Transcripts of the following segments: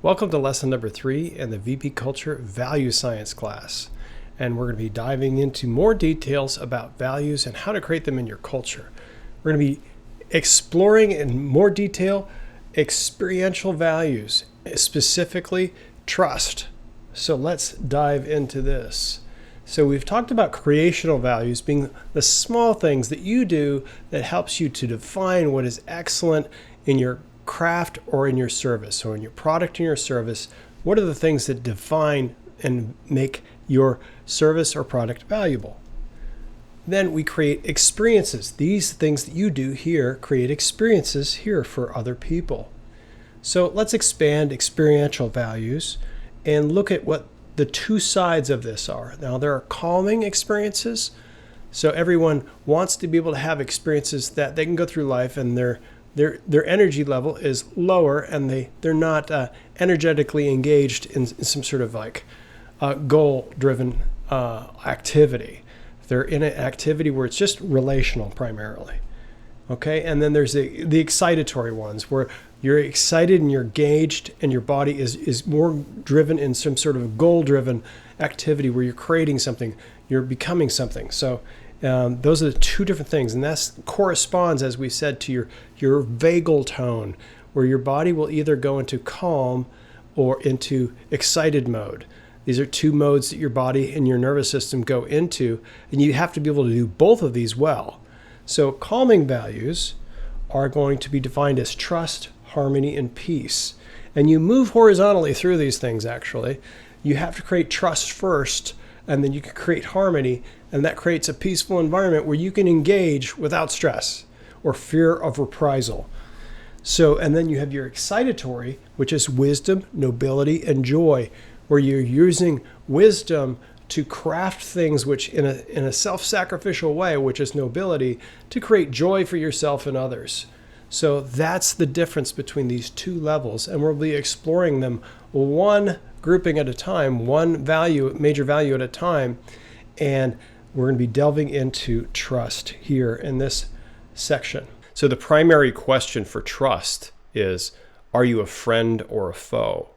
Welcome to lesson number 3 in the VP Culture Value Science class. And we're going to be diving into more details about values and how to create them in your culture. We're going to be exploring in more detail experiential values, specifically trust. So let's dive into this. So we've talked about creational values being the small things that you do that helps you to define what is excellent in your craft or in your service, or in your product and your service. What are the things that define and make your service or product valuable? Then we create experiences. These things that you do here create experiences here for other people. So let's expand experiential values and look at what the two sides of this are. Now, there are calming experiences. So everyone wants to be able to have experiences that they can go through life and their energy level is lower, and they're not energetically engaged in some sort of goal-driven activity. They're in an activity where it's just relational primarily. Okay, and then there's the excitatory ones where you're excited and you're engaged, and your body is more driven in some sort of goal-driven activity where you're creating something, you're becoming something. So those are the two different things, and that corresponds, as we said, to your vagal tone, where your body will either go into calm or into excited mode. These are two modes that your body and your nervous system go into, and you have to be able to do both of these well. So calming values are going to be defined as trust, harmony, and peace. And you move horizontally through these things, actually. You have to create trust first, and then you can create harmony, and that creates a peaceful environment where you can engage without stress or fear of reprisal. So, and then you have your excitatory, which is wisdom, nobility, and joy, where you're using wisdom to craft things which in a self-sacrificial way, which is nobility, to create joy for yourself and others. So that's the difference between these two levels, and we'll be exploring them one grouping at a time, one value, major value at a time, and we're going to be delving into trust here in this section. So the primary question for trust is, are you a friend or a foe?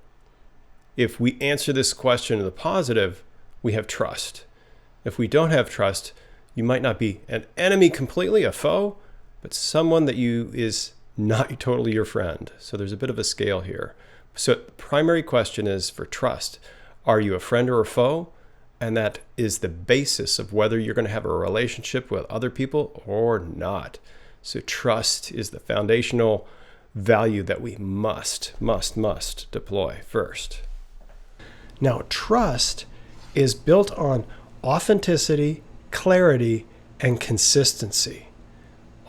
If we answer this question in the positive, we have trust. If we don't have trust, you might not be an enemy completely, a foe, but someone that is not totally your friend. So there's a bit of a scale here. So the primary question is for trust. Are you a friend or a foe? And that is the basis of whether you're going to have a relationship with other people or not. So trust is the foundational value that we must deploy first. Now, trust is built on authenticity, clarity, and consistency.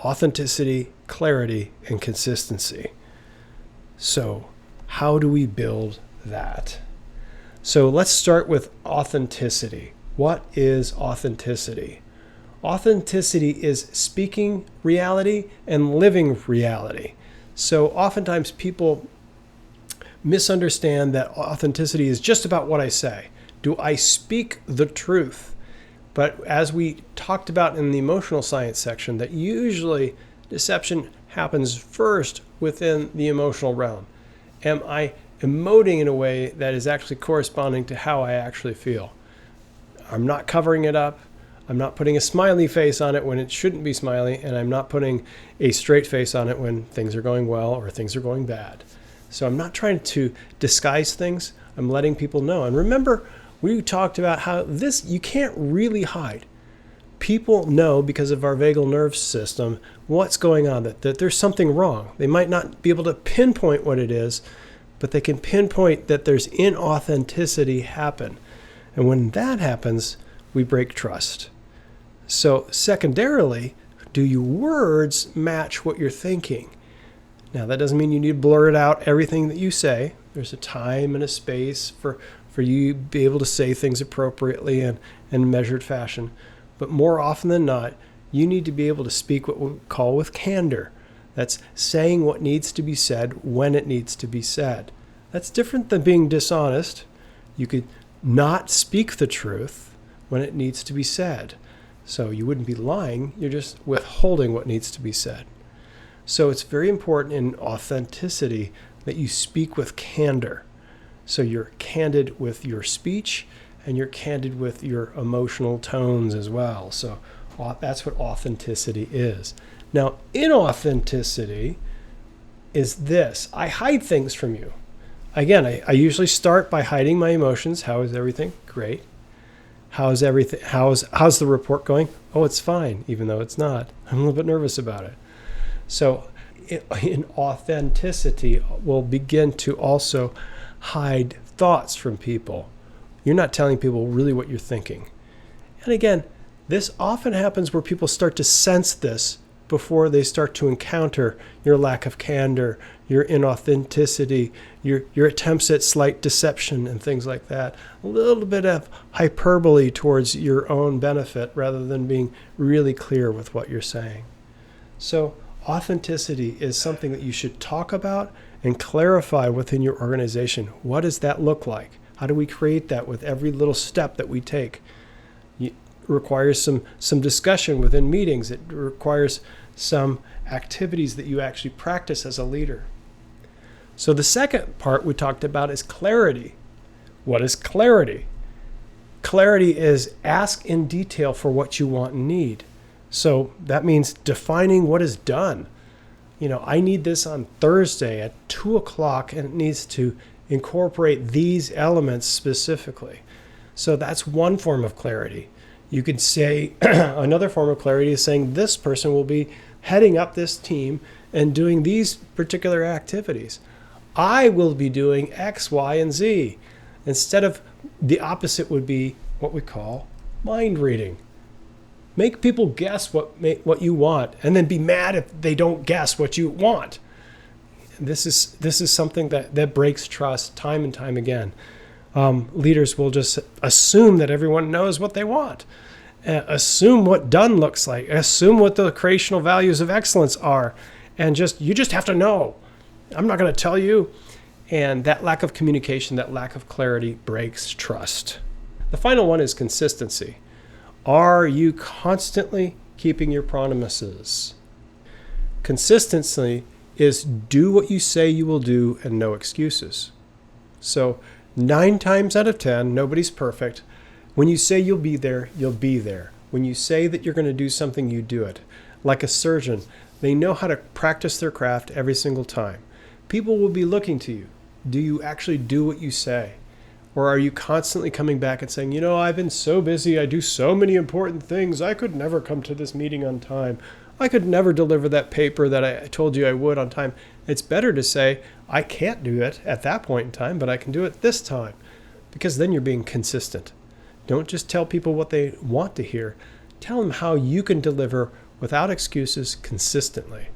Authenticity, clarity, and consistency. So how do we build that? So let's start with authenticity. What is authenticity? Authenticity is speaking reality and living reality. So oftentimes people misunderstand that authenticity is just about what I say. Do I speak the truth? But as we talked about in the emotional science section, that usually deception happens first within the emotional realm. Am I emoting in a way that is actually corresponding to how I actually feel? I'm not covering it up. I'm not putting a smiley face on it when it shouldn't be smiley, and I'm not putting a straight face on it when things are going well or things are going bad. So I'm not trying to disguise things. I'm letting people know. And remember, we talked about how this, you can't really hide. People know, because of our vagal nerve system, what's going on, that there's something wrong. They might not be able to pinpoint what it is, but they can pinpoint that there's inauthenticity happen. And when that happens, we break trust. So secondarily, do your words match what you're thinking? Now, that doesn't mean you need to blurt out everything that you say. There's a time and a space for you to be able to say things appropriately and in measured fashion. But more often than not, you need to be able to speak what we call with candor. That's saying what needs to be said when it needs to be said. That's different than being dishonest. You could not speak the truth when it needs to be said. So you wouldn't be lying, you're just withholding what needs to be said. So it's very important in authenticity that you speak with candor. So you're candid with your speech and you're candid with your emotional tones as well. So that's what authenticity is. Now, inauthenticity is this. I hide things from you. Again, I usually start by hiding my emotions. How is everything? Great. How's everything? How's the report going? Oh, it's fine, even though it's not. I'm a little bit nervous about it. So in authenticity, we'll begin to also hide thoughts from people. You're not telling people really what you're thinking. And again, this often happens where people start to sense this before they start to encounter your lack of candor, your inauthenticity, your attempts at slight deception and things like that. A little bit of hyperbole towards your own benefit rather than being really clear with what you're saying. So authenticity is something that you should talk about and clarify within your organization. What does that look like? How do we create that with every little step that we take? It requires some discussion within meetings. It requires some activities that you actually practice as a leader. So the second part we talked about is clarity. What is clarity? Clarity is ask in detail for what you want and need. So that means defining what is done. I need this on Thursday at 2:00 and it needs to incorporate these elements specifically. So that's one form of clarity. You could say another form of clarity is saying this person will be heading up this team and doing these particular activities. I will be doing X, Y, and Z. Instead of the opposite would be what we call mind reading. Make people guess what you want and then be mad if they don't guess what you want. This is something that breaks trust time and time again. Leaders will just assume that everyone knows what they want. Assume what done looks like. Assume what the creational values of excellence are. And you just have to know. I'm not going to tell you. And that lack of communication, that lack of clarity breaks trust. The final one is consistency. Are you constantly keeping your promises? Consistency is do what you say you will do and no excuses. So 9 times out of 10, nobody's perfect. When you say you'll be there, you'll be there. When you say that you're going to do something, you do it. Like a surgeon, they know how to practice their craft every single time. People will be looking to you. Do you actually do what you say? Or are you constantly coming back and saying, I've been so busy, I do so many important things, I could never come to this meeting on time. I could never deliver that paper that I told you I would on time. It's better to say, I can't do it at that point in time, but I can do it this time. Because then you're being consistent. Don't just tell people what they want to hear. Tell them how you can deliver without excuses consistently.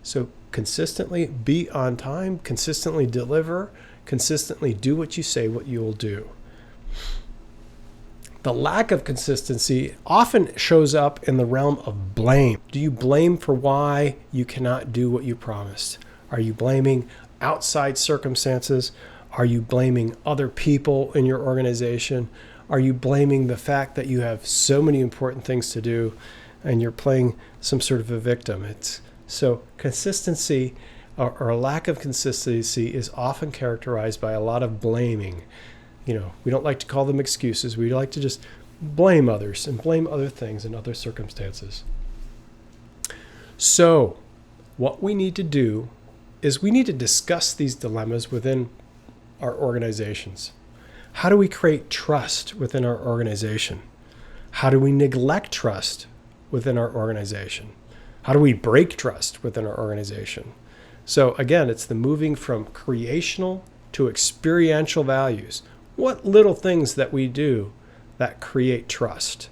So consistently be on time, consistently deliver, consistently do what you say, what you will do. The lack of consistency often shows up in the realm of blame. Do you blame for why you cannot do what you promised? Are you blaming outside circumstances? Are you blaming other people in your organization? Are you blaming the fact that you have so many important things to do and you're playing some sort of a victim? So consistency or a lack of consistency is often characterized by a lot of blaming. We don't like to call them excuses. We like to just blame others and blame other things and other circumstances. So what we need to do is we need to discuss these dilemmas within our organizations. How do we create trust within our organization? How do we neglect trust within our organization? How do we break trust within our organization? So again, it's the moving from creational to experiential values. What little things that we do that create trust?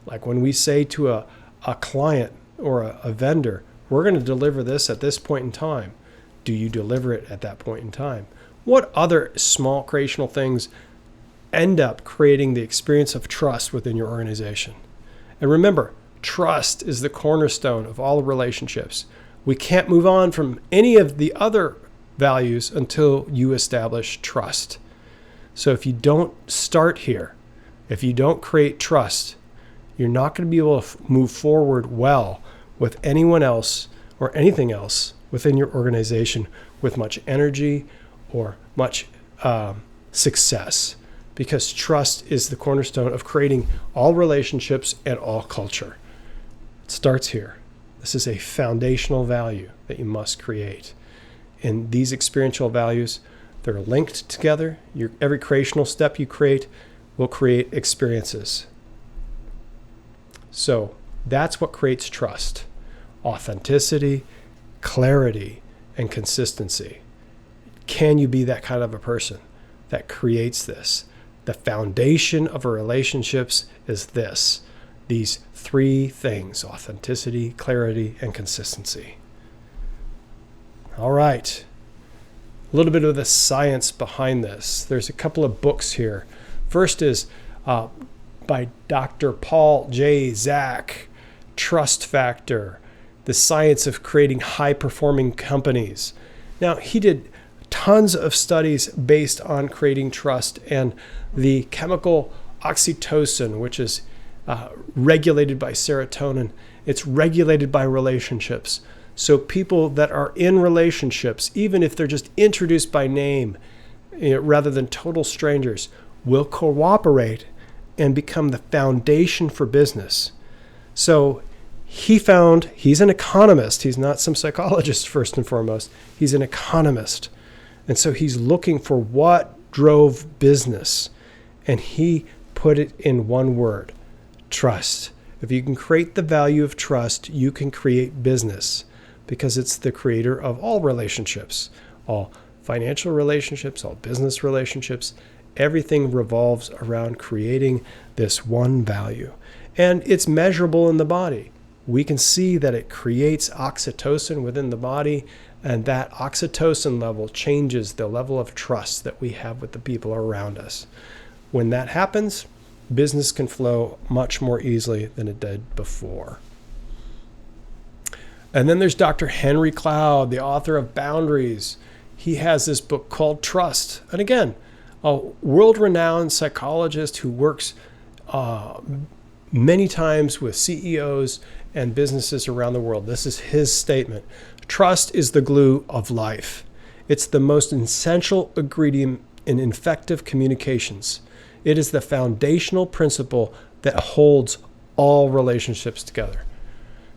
Like when we say to a client or a vendor, we're going to deliver this at this point in time. Do you deliver it at that point in time? What other small creational things end up creating the experience of trust within your organization? And remember, trust is the cornerstone of all relationships. We can't move on from any of the other values until you establish trust. So if you don't start here, if you don't create trust, you're not going to be able to move forward well with anyone else or anything else within your organization with much energy or much success, because trust is the cornerstone of creating all relationships and all culture. It starts here. This is a foundational value that you must create. And these experiential values, they're linked together. Every creational step you create will create experiences. So that's what creates trust: authenticity, clarity, and consistency. Can you be that kind of a person that creates this? The foundation of our relationships is these three things: authenticity, clarity, and consistency. All right. A little bit of the science behind this. There's a couple of books here. First is by Dr. Paul J. Zak, Trust Factor, The Science of Creating High-Performing Companies. Now, he did tons of studies based on creating trust and the chemical oxytocin, which is regulated by serotonin. It's regulated by relationships. So people that are in relationships, even if they're just introduced by name, rather than total strangers, will cooperate and become the foundation for business. So he's an economist. He's not some psychologist first and foremost. He's an economist. And so he's looking for what drove business. And he put it in one word: trust. If you can create the value of trust, you can create business, because it's the creator of all relationships, all financial relationships, all business relationships. Everything revolves around creating this one value. And it's measurable in the body. We can see that it creates oxytocin within the body, and that oxytocin level changes the level of trust that we have with the people around us. When that happens, business can flow much more easily than it did before. And then there's Dr. Henry Cloud, the author of Boundaries. He has this book called Trust. And again, a world-renowned psychologist who works many times with CEOs and businesses around the world. This is his statement: trust is the glue of life. It's the most essential ingredient in effective communications. It is the foundational principle that holds all relationships together.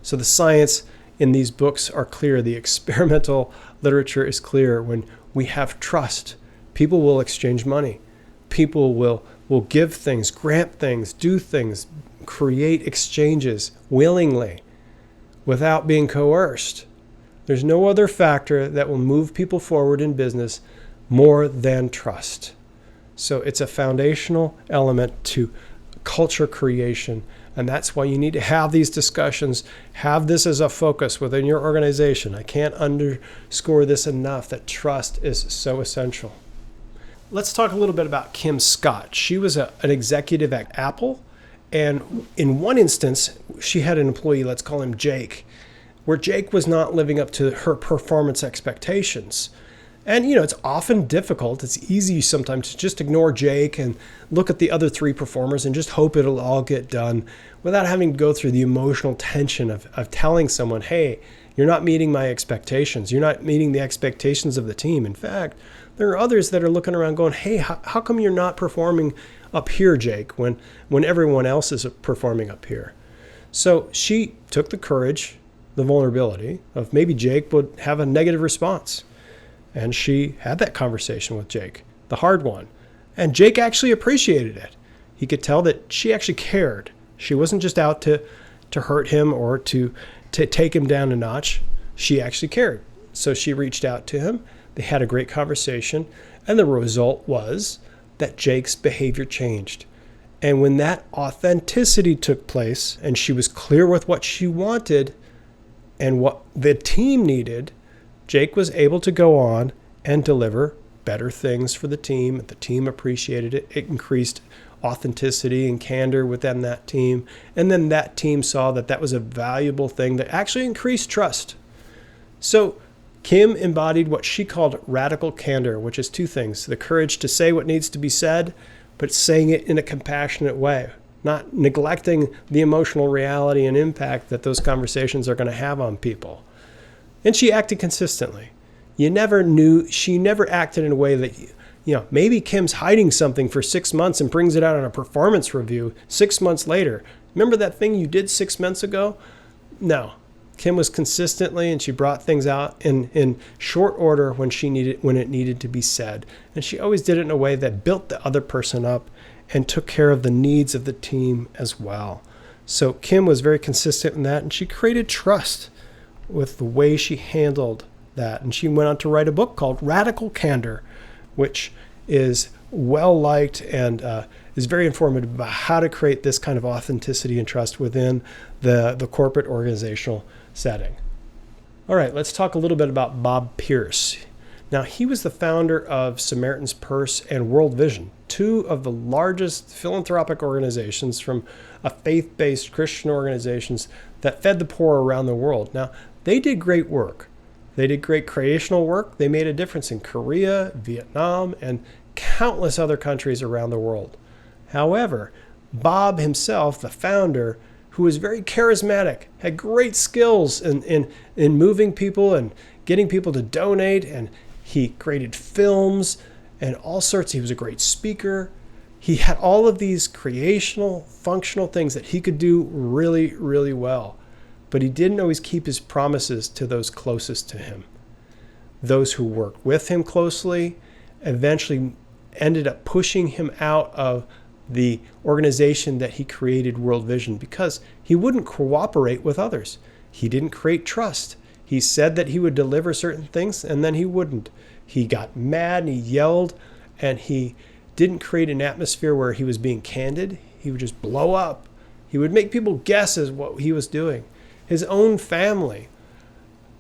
So the science in these books are clear. The experimental literature is clear. When we have trust, people will exchange money. People will give things, grant things, do things, create exchanges willingly without being coerced. There's no other factor that will move people forward in business more than trust. So it's a foundational element to culture creation. And that's why you need to have these discussions, have this as a focus within your organization. I can't underscore this enough, that trust is so essential. Let's talk a little bit about Kim Scott. She was an executive at Apple. And in one instance, she had an employee, let's call him Jake, where Jake was not living up to her performance expectations. And, it's often difficult. It's easy sometimes to just ignore Jake and look at the other three performers and just hope it'll all get done without having to go through the emotional tension of telling someone, hey, you're not meeting my expectations. You're not meeting the expectations of the team. In fact, there are others that are looking around going, hey, how come you're not performing up here, Jake, when everyone else is performing up here? So she took the courage, the vulnerability of maybe Jake would have a negative response. And she had that conversation with Jake, the hard one. And Jake actually appreciated it. He could tell that she actually cared. She wasn't just out to hurt him or to take him down a notch. She actually cared. So she reached out to him. They had a great conversation. And the result was that Jake's behavior changed. And when that authenticity took place and she was clear with what she wanted and what the team needed, Jake was able to go on and deliver better things for the team. The team appreciated it. It increased authenticity and candor within that team. And then that team saw that that was a valuable thing that actually increased trust. So Kim embodied what she called radical candor, which is two things: the courage to say what needs to be said, but saying it in a compassionate way, not neglecting the emotional reality and impact that those conversations are going to have on people. And she acted consistently. She never acted in a way that, maybe Kim's hiding something for 6 months and brings it out on a performance review 6 months later. Remember that thing you did 6 months ago? No. Kim was consistently, and she brought things out in short order when it needed to be said. And she always did it in a way that built the other person up and took care of the needs of the team as well. So Kim was very consistent in that, and she created trust with the way she handled that. And she went on to write a book called Radical Candor, which is well liked and is very informative about how to create this kind of authenticity and trust within the corporate organizational setting. All right, let's talk a little bit about Bob Pierce. Now, he was the founder of Samaritan's Purse and World Vision, two of the largest philanthropic organizations from a faith-based Christian organizations that fed the poor around the world. Now, they did great work. They did great creational work. They made a difference in Korea, Vietnam, and countless other countries around the world. However, Bob himself, the founder, who was very charismatic, had great skills in moving people and getting people to donate, and he created films and all sorts. He was a great speaker. He had all of these creational, functional things that he could do really, really well. But he didn't always keep his promises to those closest to him. Those who worked with him closely eventually ended up pushing him out of the organization that he created, World Vision, because he wouldn't cooperate with others. He didn't create trust. He said that he would deliver certain things, and then he wouldn't. He got mad and he yelled, and he didn't create an atmosphere where he was being candid. He would just blow up. He would make people guess as what he was doing. His own family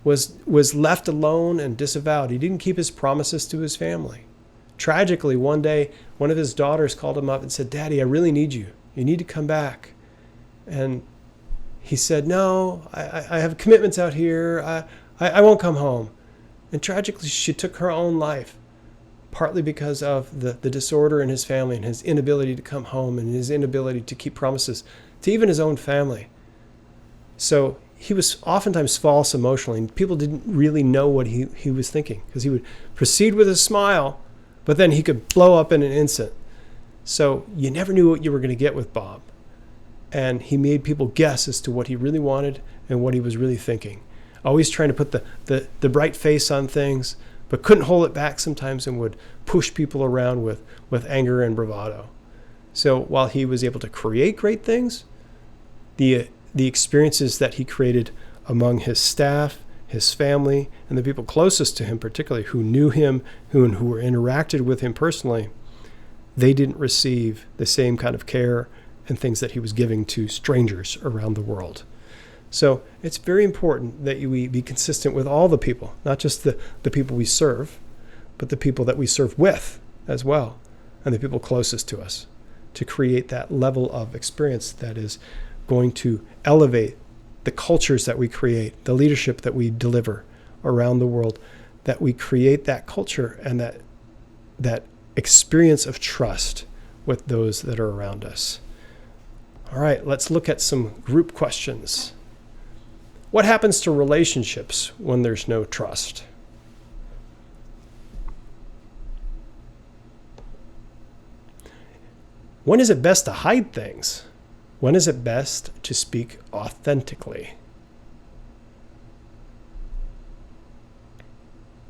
was left alone and disavowed. He didn't keep his promises to his family. Tragically, one day, one of his daughters called him up and said, "Daddy, I really need you. You need to come back." And he said, "No, I have commitments out here. I won't come home." And tragically, she took her own life, partly because of the disorder in his family and his inability to come home and his inability to keep promises to even his own family. So he was oftentimes false emotionally, and people didn't really know what he was thinking, because he would proceed with a smile, but then he could blow up in an instant. So you never knew what you were going to get with Bob. And he made people guess as to what he really wanted and what he was really thinking. Always trying to put the bright face on things, but couldn't hold it back sometimes and would push people around with anger and bravado. So while he was able to create great things, the experiences that he created among his staff, his family, and the people closest to him, particularly who knew him, who were interacted with him personally, they didn't receive the same kind of care and things that he was giving to strangers around the world. So it's very important that we be consistent with all the people, not just the people we serve, but the people that we serve with as well, and the people closest to us, to create that level of experience that is going to elevate the cultures that we create, the leadership that we deliver around the world, that we create that culture and that experience of trust with those that are around us. All right, let's look at some group questions. What happens to relationships when there's no trust? When is it best to hide things? When is it best to speak authentically?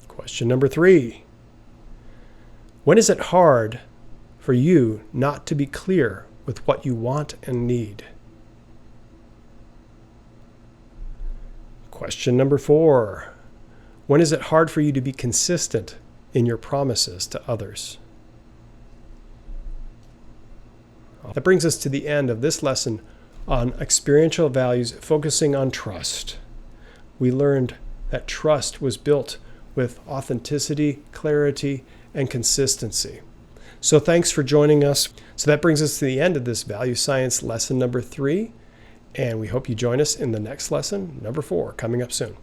Question number 3. When is it hard for you not to be clear with what you want and need? Question number 4. When is it hard for you to be consistent in your promises to others? That brings us to the end of this lesson on experiential values focusing on trust. We learned that trust was built with authenticity, clarity, and consistency. So thanks for joining us. So that brings us to the end of this Value Science lesson number 3. And we hope you join us in the next lesson, number 4, coming up soon.